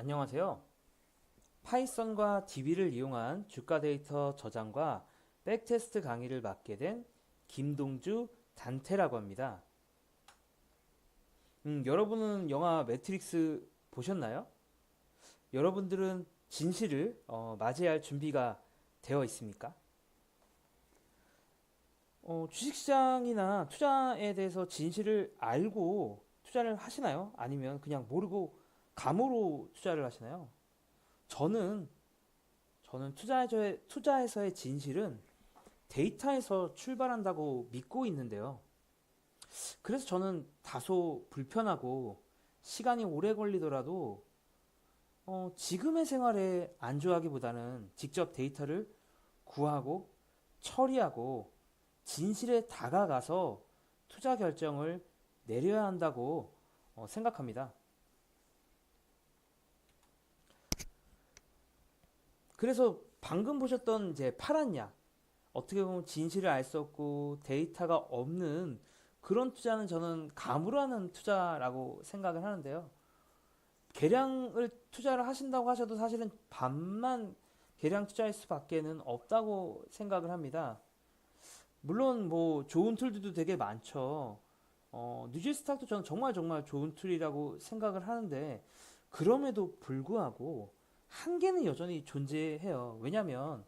안녕하세요. 파이썬과 DB를 이용한 주가 데이터 저장과 백테스트 강의를 맡게 된 김동주 단테라고 합니다. 여러분은 영화 매트릭스 보셨나요? 여러분들은 진실을 맞이할 준비가 되어 있습니까? 주식시장이나 투자에 대해서 진실을 알고 투자를 하시나요? 아니면 그냥 모르고 감으로 투자를 하시나요? 저는 투자에서의 진실은 데이터에서 출발한다고 믿고 있는데요. 그래서 저는 다소 불편하고 시간이 오래 걸리더라도 지금의 생활에 안주하기보다는 직접 데이터를 구하고 처리하고 진실에 다가가서 투자 결정을 내려야 한다고 생각합니다. 그래서 방금 보셨던 이제 파란 약, 어떻게 보면 진실을 알 수 없고 데이터가 없는 그런 투자는 저는 감으로 하는 투자라고 생각을 하는데요. 계량을 투자를 하신다고 하셔도 사실은 반만 계량 투자일 수밖에는 없다고 생각을 합니다. 물론 뭐 좋은 툴들도 되게 많죠. 뉴질스탁도 저는 정말 정말 좋은 툴이라고 생각을 하는데 그럼에도 불구하고 한계는 여전히 존재해요. 왜냐하면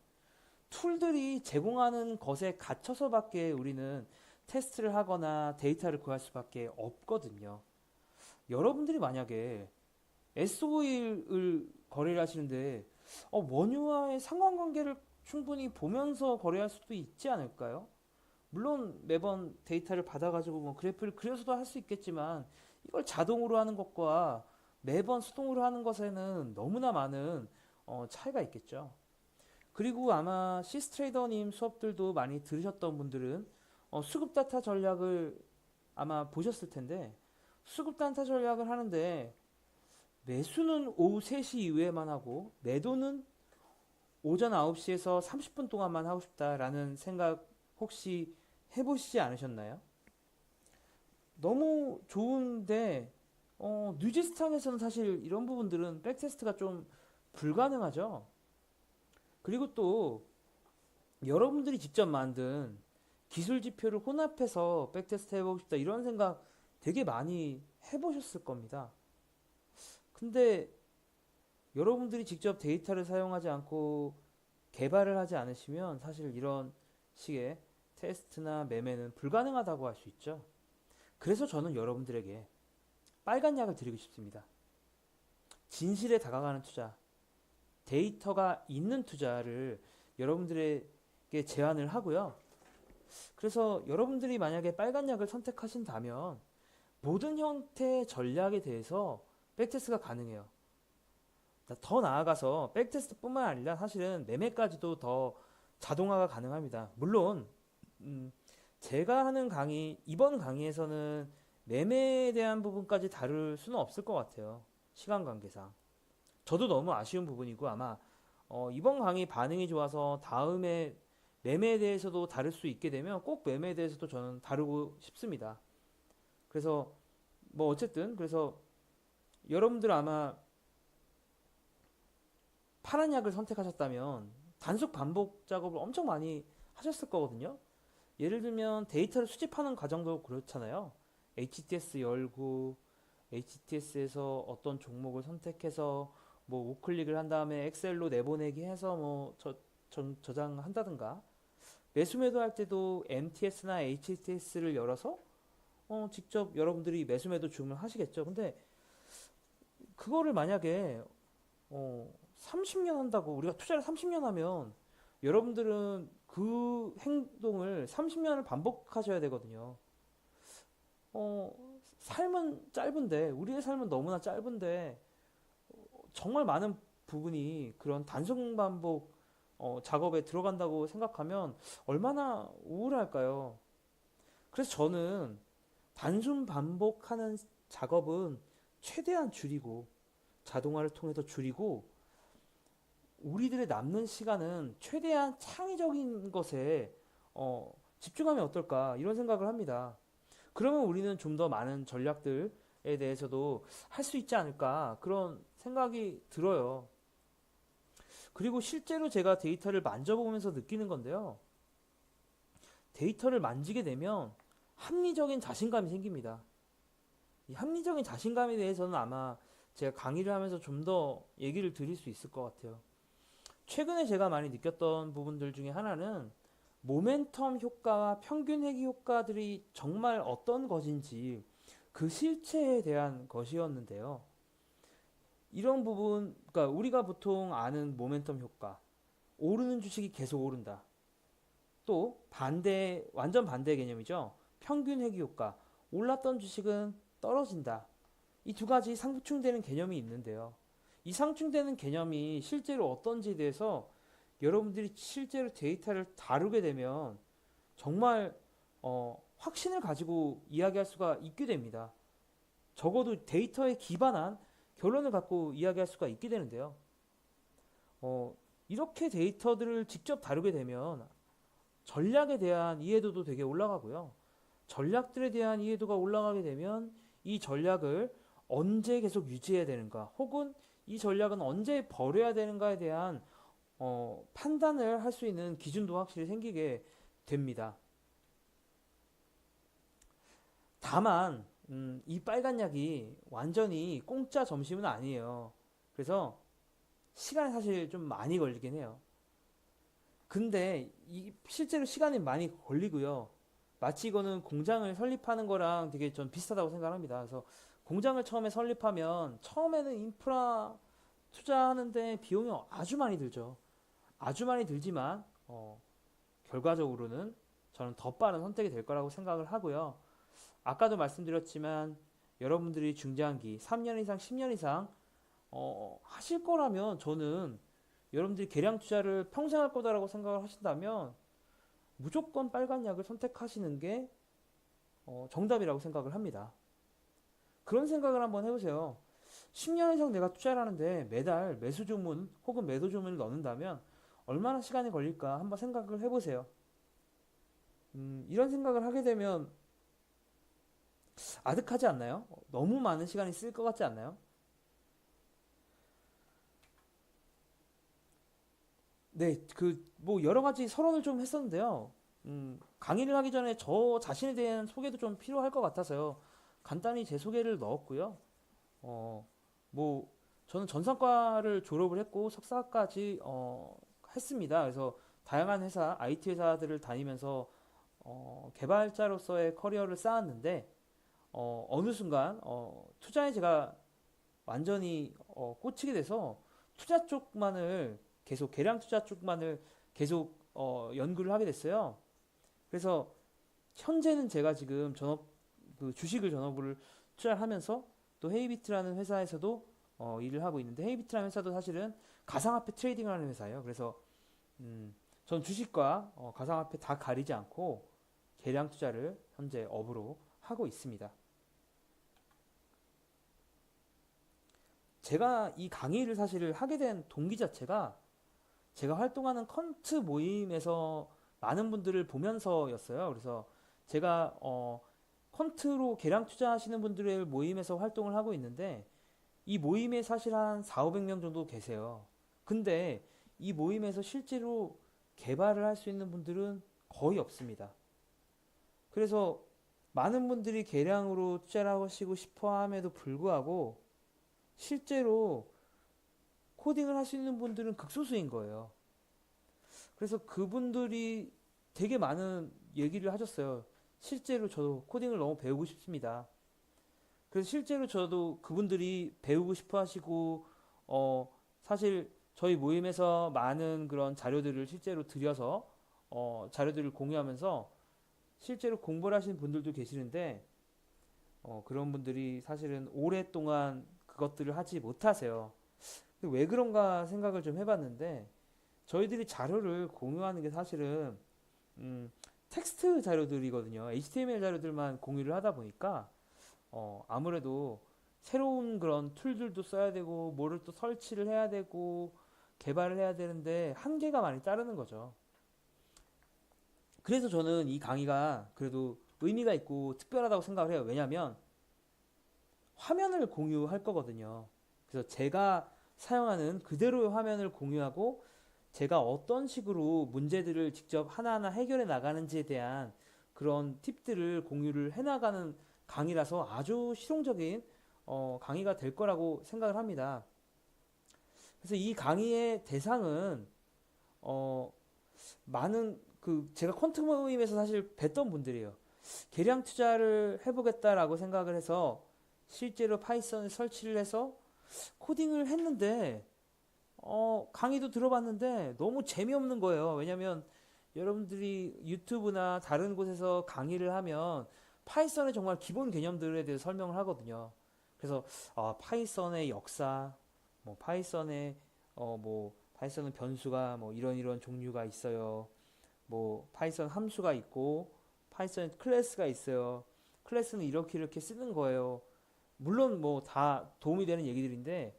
툴들이 제공하는 것에 갇혀서밖에 우리는 테스트를 하거나 데이터를 구할 수밖에 없거든요. 여러분들이 만약에 S5를 거래를 하시는데 원유와의 상관관계를 충분히 보면서 거래할 수도 있지 않을까요? 물론 매번 데이터를 받아가지고 뭐 그래프를 그려서도 할 수 있겠지만 이걸 자동으로 하는 것과 매번 수동으로 하는 것에는 너무나 많은 차이가 있겠죠. 그리고 아마 시스트레이더님 수업들도 많이 들으셨던 분들은 수급 단타 전략을 아마 보셨을 텐데 수급 단타 전략을 하는데 매수는 오후 3시 이후에만 하고 매도는 오전 9시에서 30분 동안만 하고 싶다라는 생각 혹시 해보시지 않으셨나요? 너무 좋은데 뉴지스탕에서는 사실 이런 부분들은 백테스트가 좀 불가능하죠. 그리고 또 여러분들이 직접 만든 기술 지표를 혼합해서 백테스트 해보고 싶다 이런 생각 되게 많이 해보셨을 겁니다. 근데 여러분들이 직접 데이터를 사용하지 않고 개발을 하지 않으시면 사실 이런 식의 테스트나 매매는 불가능하다고 할 수 있죠. 그래서 저는 여러분들에게 빨간 약을 드리고 싶습니다. 진실에 다가가는 투자, 데이터가 있는 투자를 여러분들에게 제안을 하고요. 그래서 여러분들이 만약에 빨간 약을 선택하신다면 모든 형태의 전략에 대해서 백테스트가 가능해요. 더 나아가서 백테스트뿐만 아니라 사실은 매매까지도 더 자동화가 가능합니다. 물론 음, 제가 하는 강의 이번 강의에서는 매매에 대한 부분까지 다룰 수는 없을 것 같아요. 시간 관계상. 저도 너무 아쉬운 부분이고 아마 이번 강의 반응이 좋아서 다음에 매매에 대해서도 다룰 수 있게 되면 꼭 매매에 대해서도 저는 다루고 싶습니다. 그래서 뭐 어쨌든 그래서 여러분들 아마 파란 약을 선택하셨다면 단속 반복 작업을 엄청 많이 하셨을 거거든요. 예를 들면 데이터를 수집하는 과정도 그렇잖아요. HTS 열고 HTS에서 어떤 종목을 선택해서 뭐 우클릭을 한 다음에 엑셀로 내보내기 해서 뭐 저장한다든가 매수 매도할 때도 MTS나 HTS를 열어서 직접 여러분들이 매수 매도 주문하시겠죠. 근데 그거를 만약에 30년 한다고 우리가 투자를 30년 하면 여러분들은 그 행동을 30년을 반복하셔야 되거든요. 삶은 짧은데 우리의 삶은 너무나 짧은데 정말 많은 부분이 그런 단순 반복 작업에 들어간다고 생각하면 얼마나 우울할까요? 그래서 저는 단순 반복하는 작업은 최대한 줄이고 자동화를 통해서 줄이고 우리들의 남는 시간은 최대한 창의적인 것에 집중하면 어떨까 이런 생각을 합니다. 그러면 우리는 좀 더 많은 전략들, 대해서도 할 수 있지 않을까 그런 생각이 들어요. 그리고 실제로 제가 데이터를 만져보면서 느끼는 건데요. 데이터를 만지게 되면 합리적인 자신감이 생깁니다. 이 합리적인 자신감에 대해서는 아마 제가 강의를 하면서 좀 더 얘기를 드릴 수 있을 것 같아요. 최근에 제가 많이 느꼈던 부분들 중에 하나는 모멘텀 효과와 평균 회귀 효과들이 정말 어떤 것인지 그 실체에 대한 것이었는데요. 이런 부분, 그러니까 우리가 보통 아는 모멘텀 효과, 오르는 주식이 계속 오른다. 또 반대, 완전 반대 개념이죠. 평균 회귀 효과, 올랐던 주식은 떨어진다. 이 두 가지 상충되는 개념이 있는데요. 이 상충되는 개념이 실제로 어떤지에 대해서 여러분들이 실제로 데이터를 다루게 되면 정말 확신을 가지고 이야기할 수가 있게 됩니다. 적어도 데이터에 기반한 결론을 갖고 이야기할 수가 있게 되는데요. 이렇게 데이터들을 직접 다루게 되면 전략에 대한 이해도도 되게 올라가고요. 전략들에 대한 이해도가 올라가게 되면 이 전략을 언제 계속 유지해야 되는가, 혹은 이 전략은 언제 버려야 되는가에 대한 판단을 할 수 있는 기준도 확실히 생기게 됩니다. 다만 이 빨간 약이 완전히 공짜 점심은 아니에요. 그래서 시간이 사실 좀 많이 걸리긴 해요. 근데 실제로 시간이 많이 걸리고요. 마치 이거는 공장을 설립하는 거랑 되게 전 비슷하다고 생각합니다. 그래서 공장을 처음에 설립하면 처음에는 인프라 투자하는데 비용이 아주 많이 들죠. 아주 많이 들지만 결과적으로는 저는 더 빠른 선택이 될 거라고 생각을 하고요. 아까도 말씀드렸지만 여러분들이 중장기 3년 이상 10년 이상 하실 거라면 저는 여러분들이 계량 투자를 평생 할 거다라고 생각을 하신다면 무조건 빨간 약을 선택하시는 게 정답이라고 생각을 합니다. 그런 생각을 한번 해보세요. 10년 이상 내가 투자를 하는데 매달 매수 주문 혹은 매도 주문을 넣는다면 얼마나 시간이 걸릴까 한번 생각을 해보세요. 이런 생각을 하게 되면 아득하지 않나요? 너무 많은 시간이 쓸 것 같지 않나요? 네, 뭐 여러 가지 서론을 좀 했었는데요. 강의를 하기 전에 저 자신에 대한 소개도 좀 필요할 것 같아서요. 간단히 제 소개를 넣었고요. 어, 뭐 저는 전산과를 졸업을 했고 석사까지 했습니다. 그래서 다양한 회사, IT 회사들을 다니면서 개발자로서의 커리어를 쌓았는데 어느 순간 투자에 제가 완전히 꽂히게 돼서 투자 쪽만을 계속 계량 투자 쪽만을 계속 연구를 하게 됐어요. 그래서 현재는 제가 지금 그 주식을 전업을 투자를 하면서 또 헤이비트라는 회사에서도 일을 하고 있는데, 헤이비트라는 회사도 사실은 가상화폐 트레이딩을 하는 회사예요. 그래서 전 주식과 가상화폐 다 가리지 않고 계량 투자를 현재 업으로 하고 있습니다. 제가 이 강의를 사실 하게 된 동기 자체가 제가 활동하는 퀀트 모임에서 많은 분들을 보면서였어요. 그래서 제가 퀀트로 계량 투자하시는 분들의 모임에서 활동을 하고 있는데 이 모임에 사실 한 4, 500명 정도 계세요. 근데 이 모임에서 실제로 개발을 할 수 있는 분들은 거의 없습니다. 그래서 많은 분들이 계량으로 투자를 하시고 싶어 함에도 불구하고 실제로 코딩을 할 수 있는 분들은 극소수인 거예요. 그래서 그분들이 되게 많은 얘기를 하셨어요. 실제로 저도 코딩을 너무 배우고 싶습니다. 그래서 실제로 저도 그분들이 배우고 싶어 하시고, 사실 저희 모임에서 많은 그런 자료들을 실제로 들여서, 자료들을 공유하면서 실제로 공부를 하시는 분들도 계시는데, 그런 분들이 사실은 오랫동안 그것들을 하지 못하세요. 왜 그런가 생각을 좀 해봤는데, 저희들이 자료를 공유하는 게 사실은 텍스트 자료들이거든요. HTML 자료들만 공유를 하다 보니까 아무래도 새로운 그런 툴들도 써야 되고 뭐를 또 설치를 해야 되고 개발을 해야 되는데 한계가 많이 따르는 거죠. 그래서 저는 이 강의가 그래도 의미가 있고 특별하다고 생각을 해요. 왜냐하면 화면을 공유할 거거든요. 그래서 제가 사용하는 그대로의 화면을 공유하고 제가 어떤 식으로 문제들을 직접 하나하나 해결해 나가는지에 대한 그런 팁들을 공유를 해 나가는 강의라서 아주 실용적인 강의가 될 거라고 생각을 합니다. 그래서 이 강의의 대상은 어, 많은 제가 퀀트 모임에서 사실 뵀던 분들이에요. 계량 투자를 해보겠다라고 생각을 해서 실제로 파이썬을 설치를 해서 코딩을 했는데 강의도 들어봤는데 너무 재미없는 거예요. 왜냐면 여러분들이 유튜브나 다른 곳에서 강의를 하면 파이썬의 정말 기본 개념들에 대해서 설명을 하거든요. 그래서 파이썬의 역사, 뭐 파이썬은 변수가 뭐 이런 종류가 있어요. 뭐 파이썬 함수가 있고 파이썬 클래스가 있어요. 클래스는 이렇게 쓰는 거예요. 물론 뭐 다 도움이 되는 얘기들인데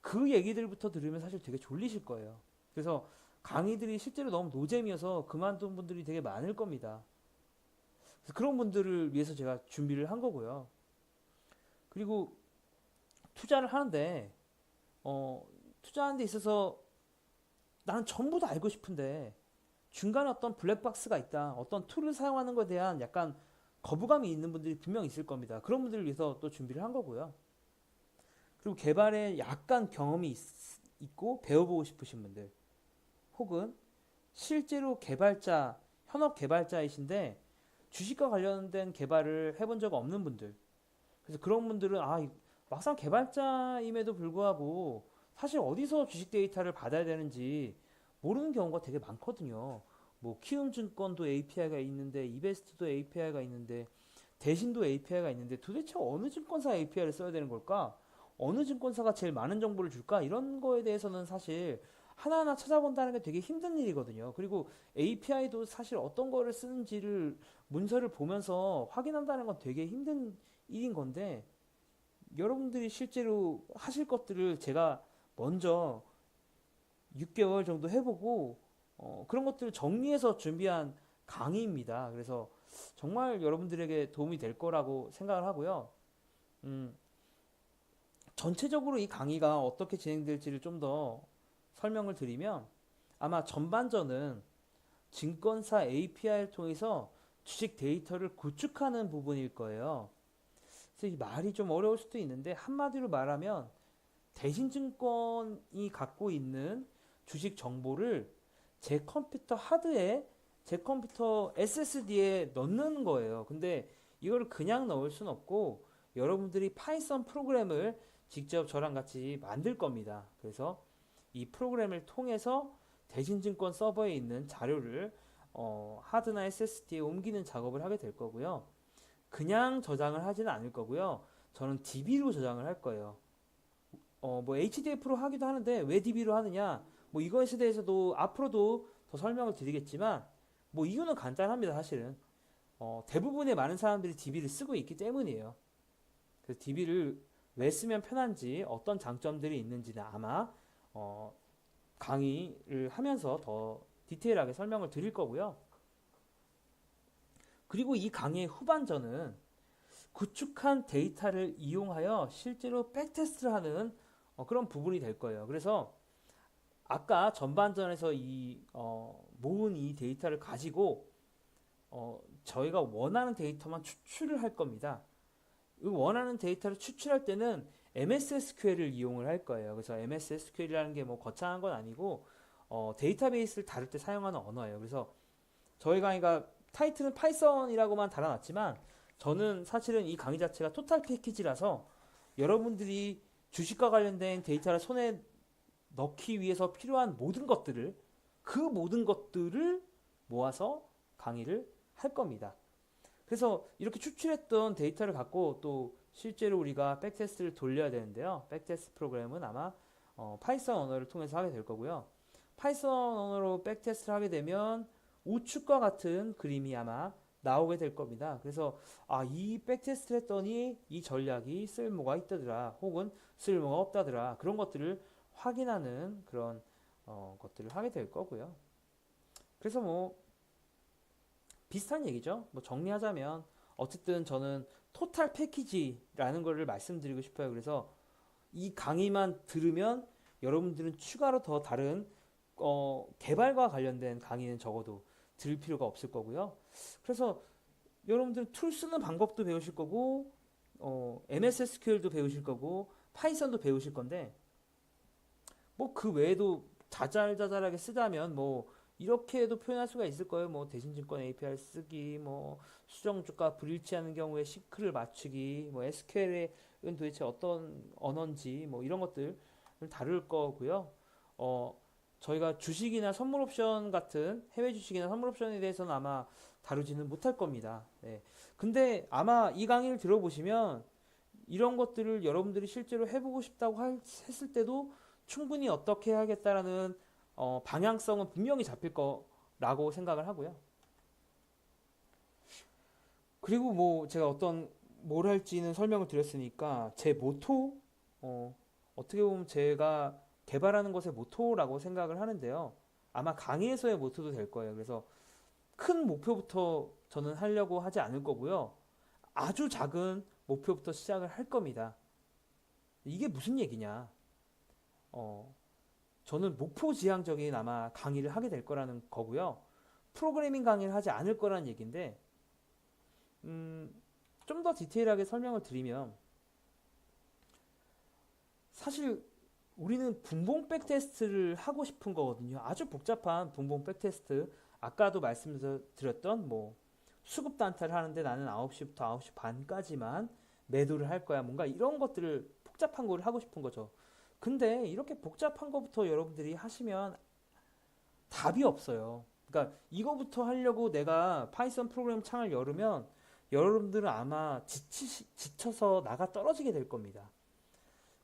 그 얘기들부터 들으면 사실 되게 졸리실 거예요. 그래서 강의들이 실제로 너무 노잼이어서 그만둔 분들이 되게 많을 겁니다. 그래서 그런 분들을 위해서 제가 준비를 한 거고요. 그리고 투자를 하는데 투자하는 데 있어서 나는 전부 다 알고 싶은데 중간에 어떤 블랙박스가 있다. 어떤 툴을 사용하는 것에 대한 약간 거부감이 있는 분들이 분명 있을 겁니다. 그런 분들을 위해서 또 준비를 한 거고요. 그리고 개발에 약간 경험이 있고 배워보고 싶으신 분들 혹은 실제로 현업 개발자이신데 주식과 관련된 개발을 해본 적 없는 분들 그래서 그런 분들은 막상 개발자임에도 불구하고 사실 어디서 주식 데이터를 받아야 되는지 모르는 경우가 되게 많거든요. 뭐 키움증권도 API가 있는데 이베스트도 API가 있는데 대신도 API가 있는데 도대체 어느 증권사 API를 써야 되는 걸까? 어느 증권사가 제일 많은 정보를 줄까? 이런 거에 대해서는 사실 하나하나 찾아본다는 게 되게 힘든 일이거든요. 그리고 API도 사실 어떤 거를 쓰는지를 문서를 보면서 확인한다는 건 되게 힘든 일인 건데 여러분들이 실제로 하실 것들을 제가 먼저 6개월 정도 해보고 그런 것들을 정리해서 준비한 강의입니다. 그래서 정말 여러분들에게 도움이 될 거라고 생각을 하고요. 음, 전체적으로 이 강의가 어떻게 진행될지를 좀 더 설명을 드리면 아마 전반전은 증권사 API를 통해서 주식 데이터를 구축하는 부분일 거예요. 그래서 이 말이 좀 어려울 수도 있는데 한마디로 말하면 대신증권이 갖고 있는 주식 정보를 제 컴퓨터 하드에 제 컴퓨터 SSD에 넣는 거예요. 근데 이거를 그냥 넣을 순 없고 여러분들이 파이썬 프로그램을 직접 저랑 같이 만들 겁니다. 그래서 이 프로그램을 통해서 대신증권 서버에 있는 자료를 하드나 SSD에 옮기는 작업을 하게 될 거고요. 그냥 저장을 하지는 않을 거고요. 저는 DB로 저장을 할 거예요. 뭐 HDF로 하기도 하는데 왜 DB로 하느냐? 뭐 이것에 대해서도 앞으로도 더 설명을 드리겠지만 뭐 이유는 간단합니다, 사실은. 대부분의 많은 사람들이 DB를 쓰고 있기 때문이에요. 그래서 DB를 왜 쓰면 편한지 어떤 장점들이 있는지는 아마 강의를 하면서 더 디테일하게 설명을 드릴 거고요. 그리고 이 강의의 후반전은 구축한 데이터를 이용하여 실제로 백테스트를 하는 그런 부분이 될 거예요. 그래서 아까 전반전에서 모은 이 데이터를 가지고 저희가 원하는 데이터만 추출을 할 겁니다. 원하는 데이터를 추출할 때는 MS SQL을 이용을 할 거예요. 그래서 MS SQL이라는 게 뭐 거창한 건 아니고 데이터베이스를 다룰 때 사용하는 언어예요. 그래서 저희 강의가 타이틀은 파이썬이라고만 달아놨지만 저는 사실은 이 강의 자체가 토탈 패키지라서 여러분들이 주식과 관련된 데이터를 손에 넣기 위해서 필요한 그 모든 것들을 모아서 강의를 할 겁니다. 그래서 이렇게 추출했던 데이터를 갖고 또 실제로 우리가 백테스트를 돌려야 되는데요. 백테스트 프로그램은 아마 파이썬 언어를 통해서 하게 될 거고요. 파이썬 언어로 백테스트를 하게 되면 우측과 같은 그림이 아마 나오게 될 겁니다. 그래서 이 백테스트를 했더니 이 전략이 쓸모가 있다더라 혹은 쓸모가 없다더라 그런 것들을 확인하는 그런 것들을 하게 될 거고요. 그래서 뭐 비슷한 얘기죠. 뭐 정리하자면 어쨌든 저는 토탈 패키지라는 거를 말씀드리고 싶어요. 그래서 이 강의만 들으면 여러분들은 추가로 더 다른 개발과 관련된 강의는 적어도 들을 필요가 없을 거고요. 그래서 여러분들 툴 쓰는 방법도 배우실 거고 MS SQL도 배우실 거고 파이썬도 배우실 건데 뭐 그 외에도 자잘자잘하게 쓰자면 뭐 이렇게도 표현할 수가 있을 거예요. 뭐 대신증권 API 쓰기, 뭐 수정주가 불일치하는 경우에 시크를 맞추기, 뭐 SQL은 도대체 어떤 언어인지 뭐 이런 것들을 다룰 거고요. 저희가 주식이나 선물 옵션 같은 해외 주식이나 선물 옵션에 대해서는 아마 다루지는 못할 겁니다. 네. 근데 아마 이 강의를 들어보시면 이런 것들을 여러분들이 실제로 해보고 싶다고 했을 때도 충분히 어떻게 해야겠다라는 방향성은 분명히 잡힐 거라고 생각을 하고요. 그리고 뭐 제가 뭘 할지는 설명을 드렸으니까 제 모토, 어떻게 보면 제가 개발하는 것의 모토라고 생각을 하는데요. 아마 강의에서의 모토도 될 거예요. 그래서 큰 목표부터 저는 하려고 하지 않을 거고요. 아주 작은 목표부터 시작을 할 겁니다. 이게 무슨 얘기냐? 저는 목표지향적인 아마 강의를 하게 될 거라는 거고요. 프로그래밍 강의를 하지 않을 거라는 얘기인데, 좀 더 디테일하게 설명을 드리면, 사실 우리는 분봉 백테스트를 하고 싶은 거거든요. 아주 복잡한 분봉 백테스트. 아까도 말씀드렸던 뭐 수급 단타를 하는데 나는 9시부터 9시 반까지만 매도를 할 거야. 뭔가 이런 것들을 복잡한 거를 하고 싶은 거죠. 근데 이렇게 복잡한 것부터 여러분들이 하시면 답이 없어요. 그러니까 이거부터 하려고 내가 파이썬 프로그램 창을 열으면 여러분들은 아마 지쳐서 나가 떨어지게 될 겁니다.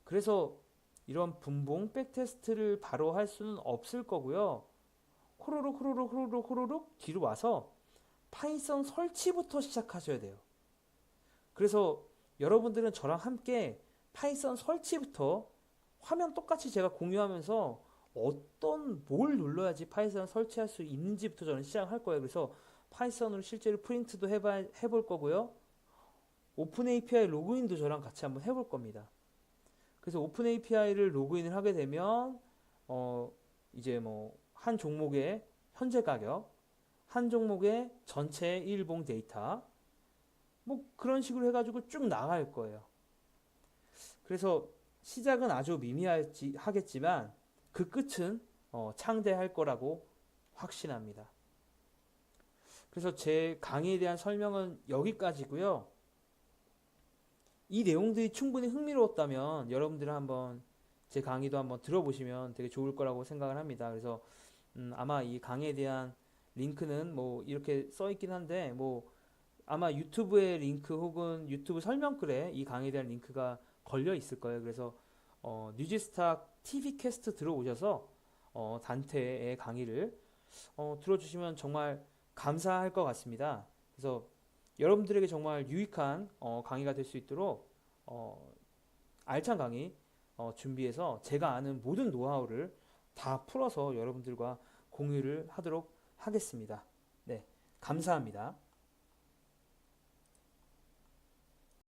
그래서 이런 분봉 백테스트를 바로 할 수는 없을 거고요. 호로록 호로록 호로록 호로록 뒤로 와서 파이썬 설치부터 시작하셔야 돼요. 그래서 여러분들은 저랑 함께 파이썬 설치부터 화면 똑같이 제가 공유하면서 뭘 눌러야지 파이썬 설치할 수 있는지부터 저는 시작할 거예요. 그래서 파이썬으로 실제로 프린트도 해볼 거고요. 오픈 API 로그인도 저랑 같이 한번 해볼 겁니다. 그래서 오픈 API를 로그인을 하게 되면 이제 뭐 한 종목의 현재 가격, 한 종목의 전체 일봉 데이터, 뭐 그런 식으로 해가지고 쭉 나갈 거예요. 그래서 시작은 아주 미미하겠지만 그 끝은 창대할 거라고 확신합니다. 그래서 제 강의에 대한 설명은 여기까지고요. 이 내용들이 충분히 흥미로웠다면 여러분들은 한번 제 강의도 한번 들어보시면 되게 좋을 거라고 생각을 합니다. 그래서 아마 이 강의에 대한 링크는 뭐 이렇게 써 있긴 한데 뭐 아마 유튜브의 링크 혹은 유튜브 설명글에 이 강의에 대한 링크가 걸려 있을 거예요. 그래서 뉴지스탁 TV 캐스트 들어오셔서 단테의 강의를 들어주시면 정말 감사할 것 같습니다. 그래서 여러분들에게 정말 유익한 강의가 될 수 있도록 알찬 강의 준비해서 제가 아는 모든 노하우를 다 풀어서 여러분들과 공유를 하도록 하겠습니다. 네, 감사합니다.